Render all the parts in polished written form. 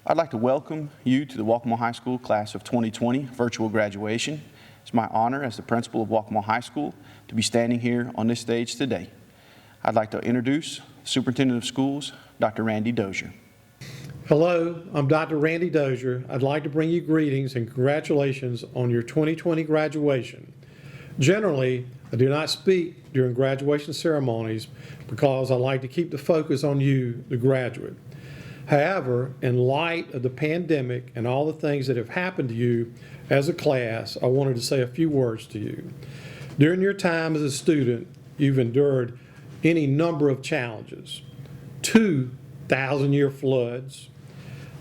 I'd like to welcome you to the Waccamaw High School class of 2020 virtual graduation. It's my honor as the principal of Waccamaw High School to be standing here on this stage today. I'd like to introduce Superintendent of Schools, Dr. Randy Dozier. Hello, I'm Dr. Randy Dozier. I'd like to bring you greetings and congratulations on your 2020 graduation. Generally, I do not speak during graduation ceremonies because I like to keep the focus on you, the graduate. However, in light of the pandemic and all the things that have happened to you as a class, I wanted to say a few words to you. During your time as a student, you've endured any number of challenges. 2 thousand-year floods,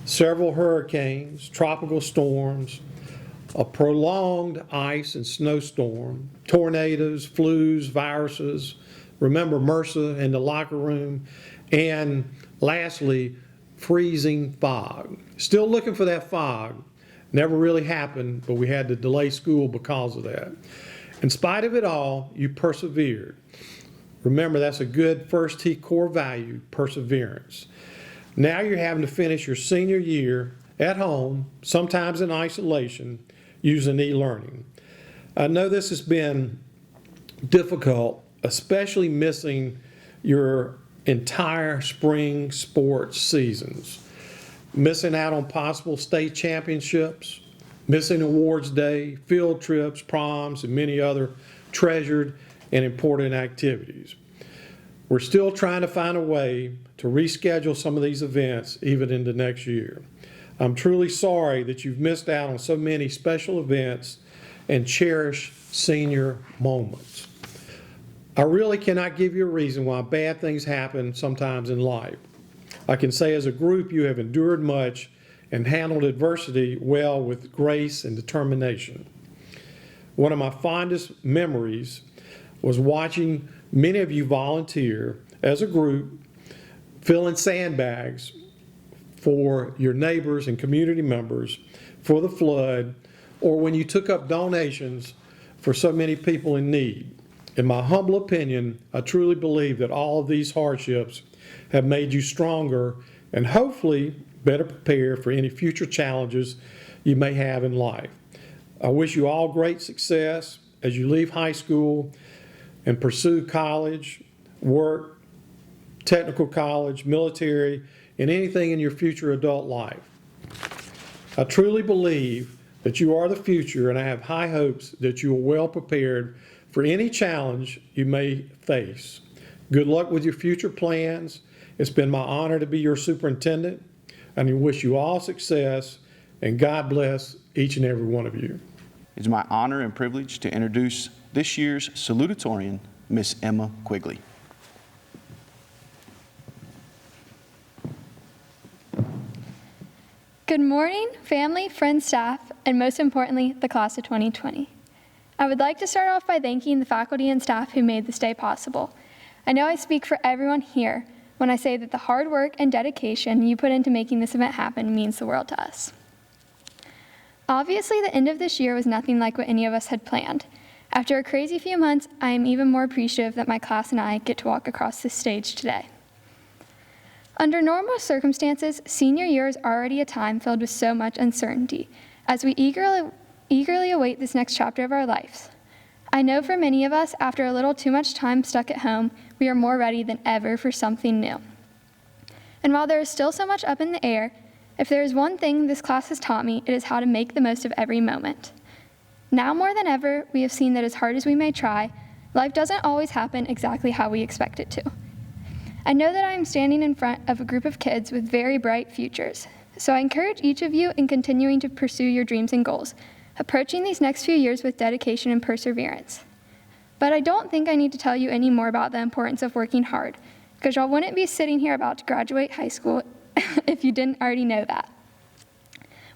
several hurricanes, tropical storms, a prolonged ice and snowstorm, tornadoes, flus, viruses, remember MRSA in the locker room, and lastly, freezing fog. Still looking for that fog. Never really happened, but we had to delay school because of that. In spite of it all, you persevered. Remember, that's a good first T core value, perseverance. Now you're having to finish your senior year at home, sometimes in isolation, using e-learning. I know this has been difficult, especially missing your entire spring sports seasons, missing out on possible state championships, missing awards day, field trips, proms, and many other treasured and important activities. We're still trying to find a way to reschedule some of these events even into next year. I'm truly sorry that you've missed out on so many special events and cherished senior moments. I really cannot give you a reason why bad things happen sometimes in life. I can say as a group you have endured much and handled adversity well with grace and determination. One of my fondest memories was watching many of you volunteer as a group, filling sandbags for your neighbors and community members for the flood, or when you took up donations for so many people in need. In my humble opinion, I truly believe that all of these hardships have made you stronger and hopefully better prepared for any future challenges you may have in life. I wish you all great success as you leave high school and pursue college, work, technical college, military, and anything in your future adult life. I truly believe that you are the future, and I have high hopes that you are well prepared for any challenge you may face. Good luck with your future plans. It's been my honor to be your superintendent, and I wish you all success, and God bless each and every one of you. It's my honor and privilege to introduce this year's Salutatorian, Miss Emma Quigley. Good morning, family, friends, staff, and most importantly, the class of 2020. I would like to start off by thanking the faculty and staff who made this day possible. I know I speak for everyone here when I say that the hard work and dedication you put into making this event happen means the world to us. Obviously, the end of this year was nothing like what any of us had planned. After a crazy few months, I am even more appreciative that my class and I get to walk across this stage today. Under normal circumstances, senior year is already a time filled with so much uncertainty as we eagerly await this next chapter of our lives. I know for many of us, after a little too much time stuck at home, we are more ready than ever for something new. And while there is still so much up in the air, if there is one thing this class has taught me, it is how to make the most of every moment. Now more than ever, we have seen that as hard as we may try, life doesn't always happen exactly how we expect it to. I know that I am standing in front of a group of kids with very bright futures, so I encourage each of you in continuing to pursue your dreams and goals, approaching these next few years with dedication and perseverance. But I don't think I need to tell you any more about the importance of working hard, because y'all wouldn't be sitting here about to graduate high school if you didn't already know that.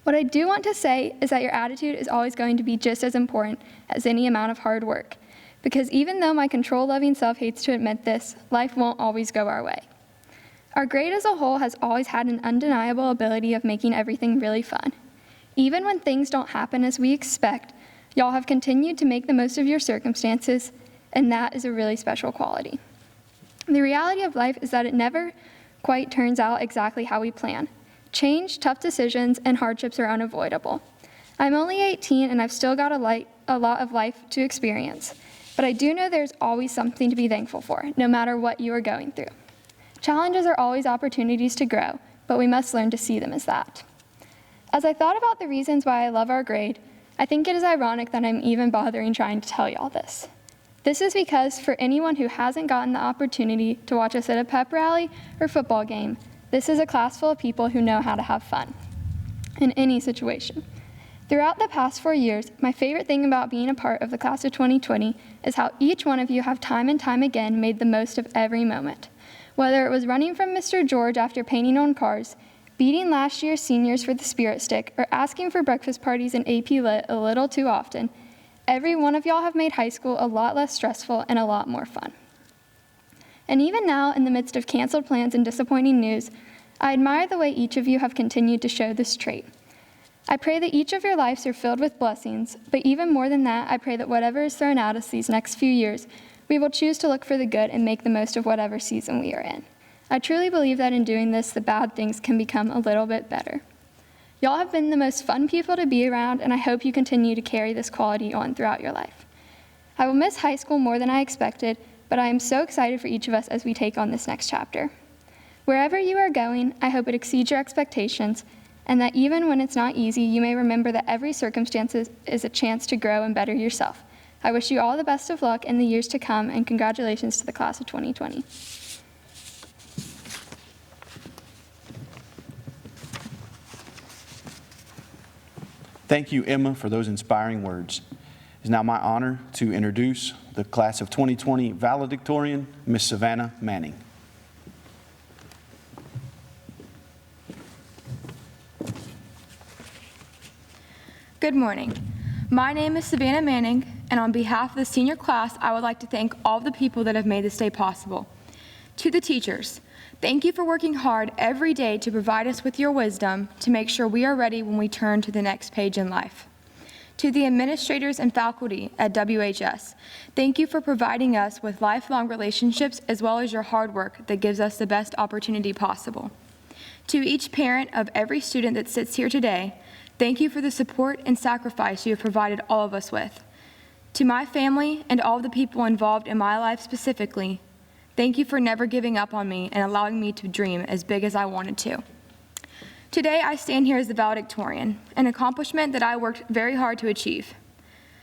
What I do want to say is that your attitude is always going to be just as important as any amount of hard work, because even though my control-loving self hates to admit this, life won't always go our way. Our grade as a whole has always had an undeniable ability of making everything really fun. Even when things don't happen as we expect, y'all have continued to make the most of your circumstances, and that is a really special quality. The reality of life is that it never quite turns out exactly how we plan. Change, tough decisions, and hardships are unavoidable. I'm only 18 and I've still got a lot of life to experience, but I do know there's always something to be thankful for, no matter what you are going through. Challenges are always opportunities to grow, but we must learn to see them as that. As I thought about the reasons why I love our grade, I think it is ironic that I'm even bothering trying to tell y'all this. This is because for anyone who hasn't gotten the opportunity to watch us at a pep rally or football game, this is a class full of people who know how to have fun in any situation. Throughout the past 4 years, my favorite thing about being a part of the class of 2020 is how each one of you have time and time again made the most of every moment. Whether it was running from Mr. George after painting on cars, beating last year's seniors for the spirit stick, or asking for breakfast parties in AP Lit a little too often, every one of y'all have made high school a lot less stressful and a lot more fun. And even now, in the midst of canceled plans and disappointing news, I admire the way each of you have continued to show this trait. I pray that each of your lives are filled with blessings, but even more than that, I pray that whatever is thrown at us these next few years, we will choose to look for the good and make the most of whatever season we are in. I truly believe that in doing this, the bad things can become a little bit better. Y'all have been the most fun people to be around, and I hope you continue to carry this quality on throughout your life. I will miss high school more than I expected, but I am so excited for each of us as we take on this next chapter. Wherever you are going, I hope it exceeds your expectations, and that even when it's not easy, you may remember that every circumstance is a chance to grow and better yourself. I wish you all the best of luck in the years to come, and congratulations to the class of 2020. Thank you, Emma, for those inspiring words. It is now my honor to introduce the class of 2020 valedictorian, Miss Savannah Manning. Good morning. My name is Savannah Manning, and on behalf of the senior class, I would like to thank all of the people that have made this day possible. To the teachers, thank you for working hard every day to provide us with your wisdom to make sure we are ready when we turn to the next page in life. To the administrators and faculty at WHS, thank you for providing us with lifelong relationships as well as your hard work that gives us the best opportunity possible. To each parent of every student that sits here today, thank you for the support and sacrifice you have provided all of us with. To my family and all of the people involved in my life specifically, thank you for never giving up on me and allowing me to dream as big as I wanted to. Today, I stand here as the valedictorian, an accomplishment that I worked very hard to achieve.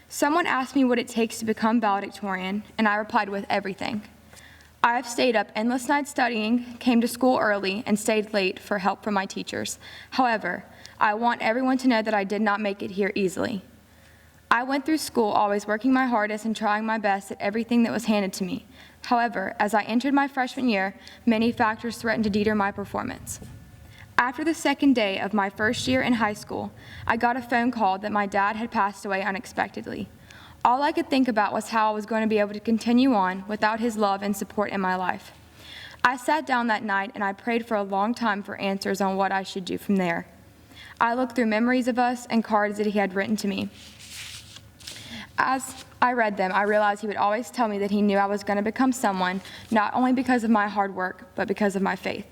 Someone asked me what it takes to become valedictorian, and I replied with everything. I have stayed up endless nights studying, came to school early, and stayed late for help from my teachers. However, I want everyone to know that I did not make it here easily. I went through school always working my hardest and trying my best at everything that was handed to me. However, as I entered my freshman year, many factors threatened to deter my performance. After the second day of my first year in high school, I got a phone call that my dad had passed away unexpectedly. All I could think about was how I was going to be able to continue on without his love and support in my life. I sat down that night and I prayed for a long time for answers on what I should do from there. I looked through memories of us and cards that he had written to me. As I read them, I realized he would always tell me that he knew I was going to become someone, not only because of my hard work, but because of my faith.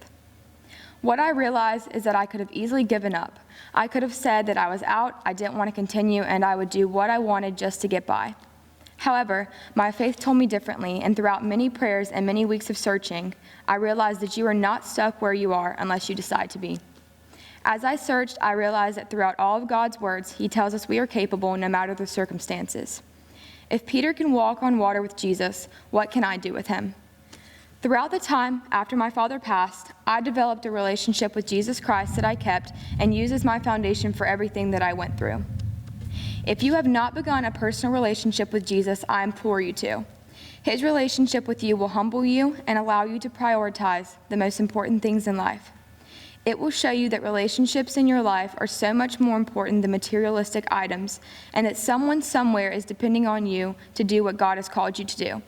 What I realized is that I could have easily given up. I could have said that I was out, I didn't want to continue, and I would do what I wanted just to get by. However, my faith told me differently, and throughout many prayers and many weeks of searching, I realized that you are not stuck where you are unless you decide to be. As I searched, I realized that throughout all of God's words, he tells us we are capable no matter the circumstances. If Peter can walk on water with Jesus, what can I do with him? Throughout the time after my father passed, I developed a relationship with Jesus Christ that I kept and used as my foundation for everything that I went through. If you have not begun a personal relationship with Jesus, I implore you to. His relationship with you will humble you and allow you to prioritize the most important things in life. It will show you that relationships in your life are so much more important than materialistic items, and that someone somewhere is depending on you to do what God has called you to do.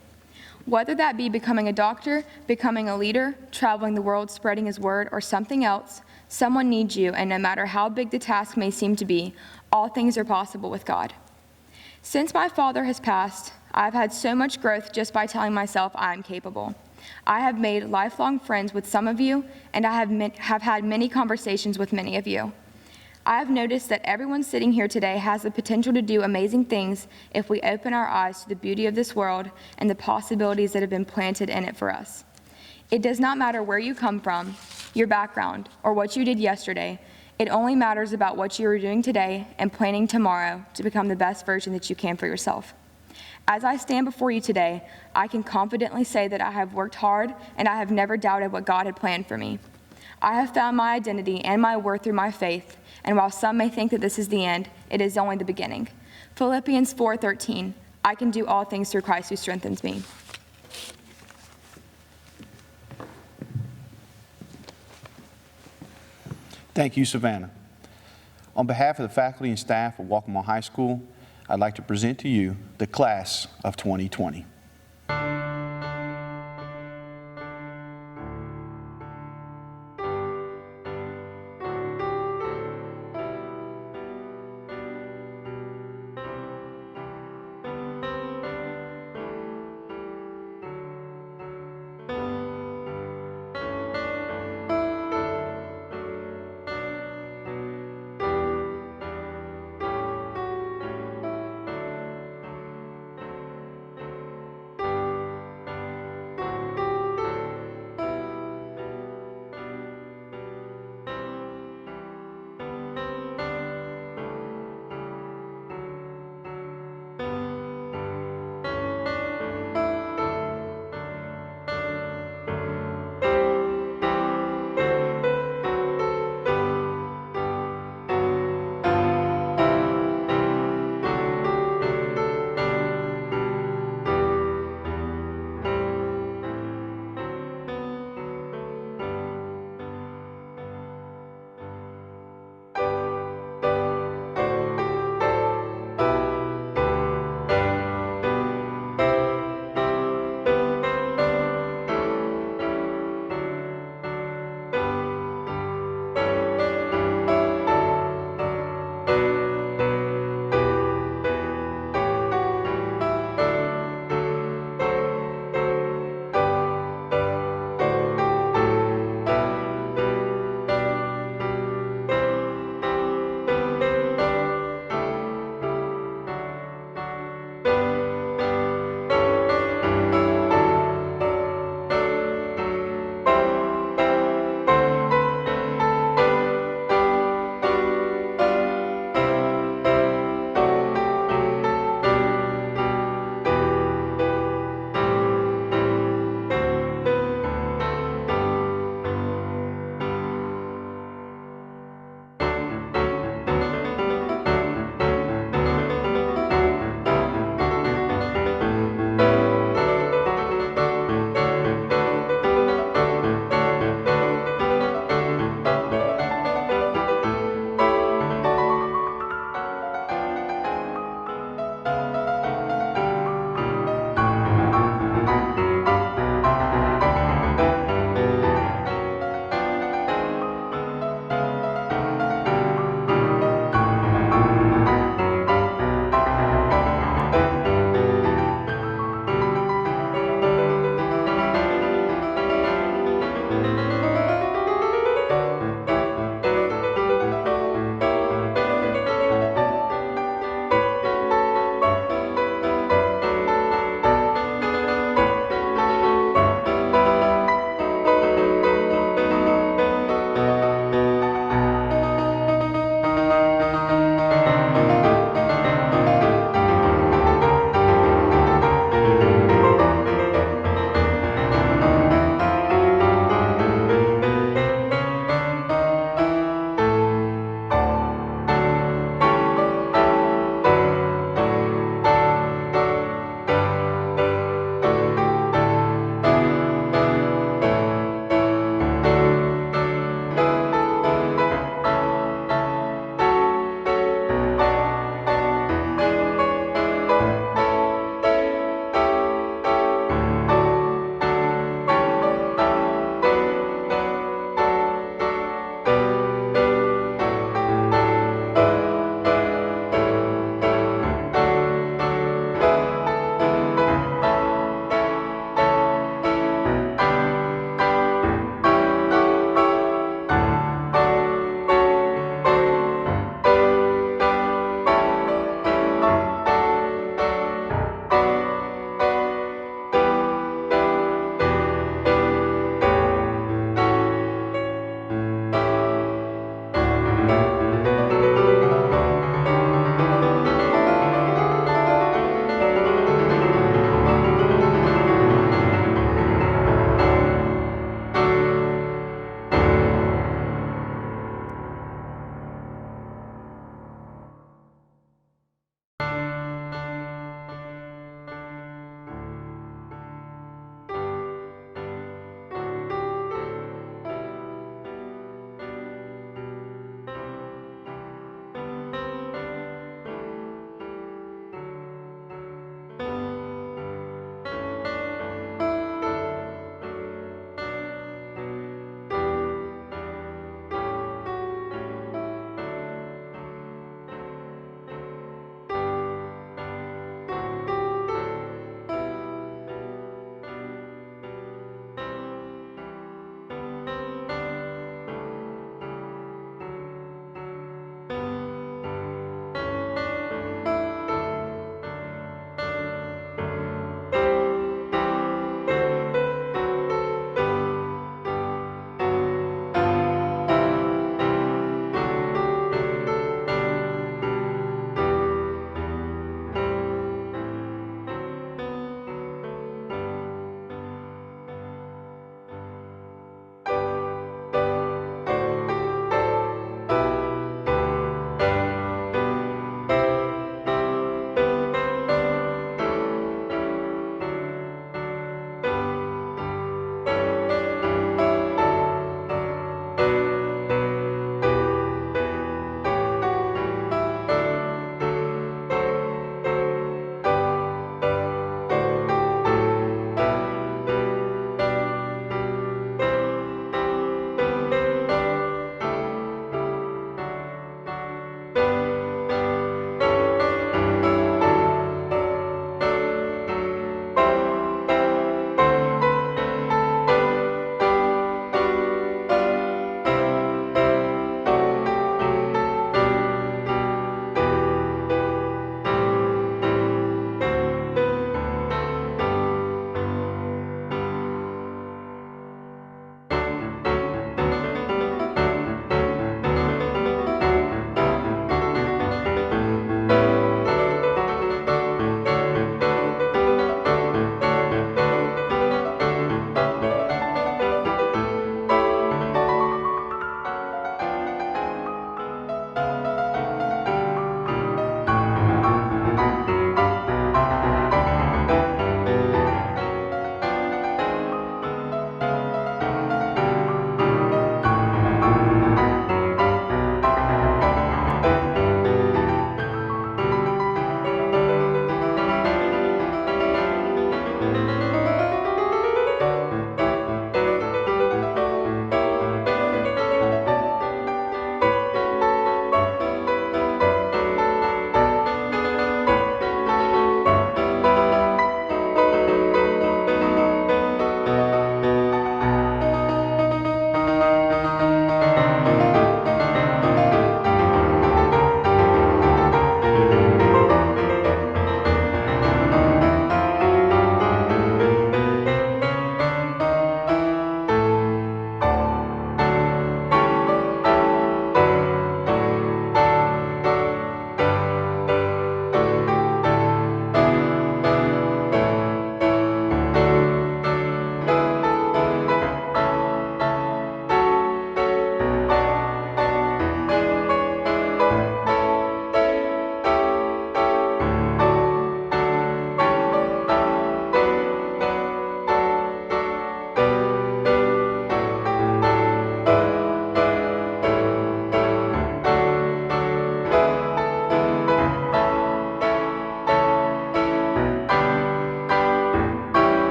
Whether that be becoming a doctor, becoming a leader, traveling the world spreading his word, or something else, someone needs you, and no matter how big the task may seem to be, all things are possible with God. Since my father has passed, I've had so much growth just by telling myself I'm capable. I have made lifelong friends with some of you, and I have had many conversations with many of you. I have noticed that everyone sitting here today has the potential to do amazing things if we open our eyes to the beauty of this world and the possibilities that have been planted in it for us. It does not matter where you come from, your background, or what you did yesterday. It only matters about what you are doing today and planning tomorrow to become the best version that you can for yourself. As I stand before you today, I can confidently say that I have worked hard and I have never doubted what God had planned for me. I have found my identity and my worth through my faith, and while some may think that this is the end, it is only the beginning. Philippians 4:13, I can do all things through Christ who strengthens me. Thank you, Savannah. On behalf of the faculty and staff of Waccamaw High School, I'd like to present to you the class of 2020.